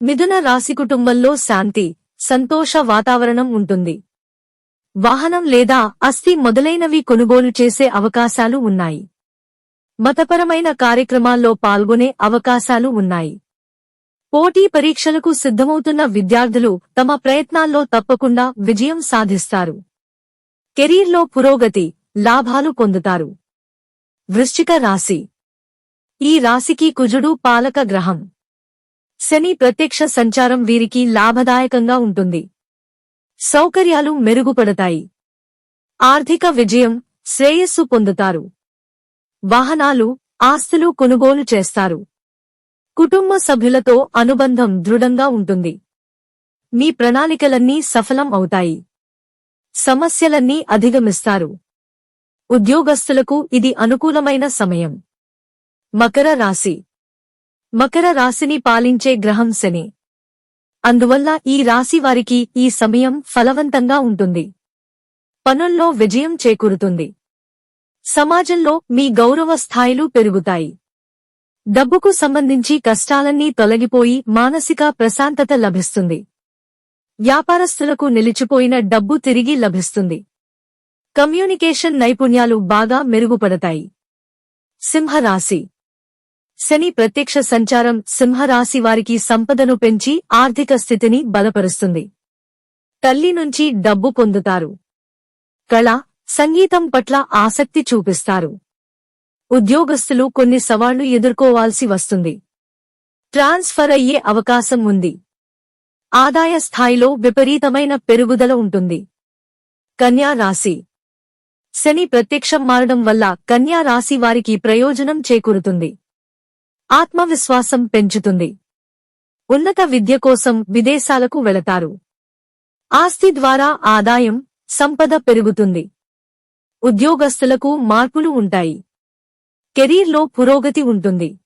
మిథున రాశి కుటుంబంలో శాంతి, సంతోష వాతావరణం ఉంటుంది. వాహనం లేదా ఆస్తి మొదలైనవి కొనుగోలు చేసే అవకాశాలు ఉన్నాయి. మతపరమైన కార్యక్రమాల్లో పాల్గొనే అవకాశాలు ఉన్నాయి. పోటీ పరీక్షలకు సిద్ధమవుతున్న విద్యార్థులు తమ ప్రయత్నాల్లో తప్పకుండా విజయం సాధిస్తారు. కెరీర్లో పురోగతి, లాభాలు పొందుతారు. వృశ్చిక రాశి. ఈ రాశికి కుజుడు పాలక గ్రహం. శని ప్రత్యక్ష సంచారం వీరికి లాభదాయకంగా ఉంటుంది. సౌకర్యాలు మెరుగుపడతాయి. ఆర్థిక విజయం, శ్రేయస్సు పొందుతారు. వాహనాలు, ఆస్తులు కొనుగోలు చేస్తారు. కుటుంబ సభ్యులతో అనుబంధం దృఢంగా ఉంటుంది. మీ ప్రణాళికలన్నీ సఫలం అవుతాయి. సమస్యలన్నీ అధిగమిస్తారు. ఉద్యోగస్తులకు ఇది అనుకూలమైన సమయం. మకర రాశి. మకర రాశిని పాలించే గ్రహం శని. అందువల్ల ఈ రాశి వారికి ఈ సమయం ఫలవంతంగా ఉంటుంది. పనుల్లో విజయం చేకూరుతుంది. సమాజంలో మీ గౌరవ స్థాయిలు పెరుగుతాయి. డబ్బుకు సంబంధించి కష్టాలన్నీ తొలగిపోయి మానసిక ప్రశాంతత లభిస్తుంది. వ్యాపారస్తులకు నిలిచిపోయిన డబ్బు తిరిగి లభిస్తుంది. కమ్యూనికేషన్ నైపుణ్యాలు బాగా మెరుగుపడతాయి. సింహరాశి. శని ప్రత్యక్ష సంచారం సింహరాశి వారికి సంపదను పెంచి ఆర్థిక స్థితిని బలపరుస్తుంది. తల్లి నుంచి డబ్బు పొందుతారు. కళ, సంగీతం పట్ల ఆసక్తి చూపిస్తారు. ఉద్యోగస్తులు కొన్ని సవాళ్లు ఎదుర్కోవాల్సి వస్తుంది. ట్రాన్స్ఫర్ అయ్యే అవకాశం ఉంది. ఆదాయ స్థాయిలో విపరీతమైన పెరుగుదల ఉంటుంది. కన్యా రాశి. శని ప్రత్యక్షం మారడం వల్ల కన్యా రాశి వారికి ప్రయోజనం చేకూరుతుంది. ఆత్మవిశ్వాసం పెంచుతుంది. ఉన్నత విద్య కోసం విదేశాలకు వెళతారు. ఆస్తి ద్వారా ఆదాయం, సంపద పెరుగుతుంది. ఉద్యోగస్తులకు మార్పులు ఉంటాయి. కెరీర్లో పురోగతి ఉంటుంది.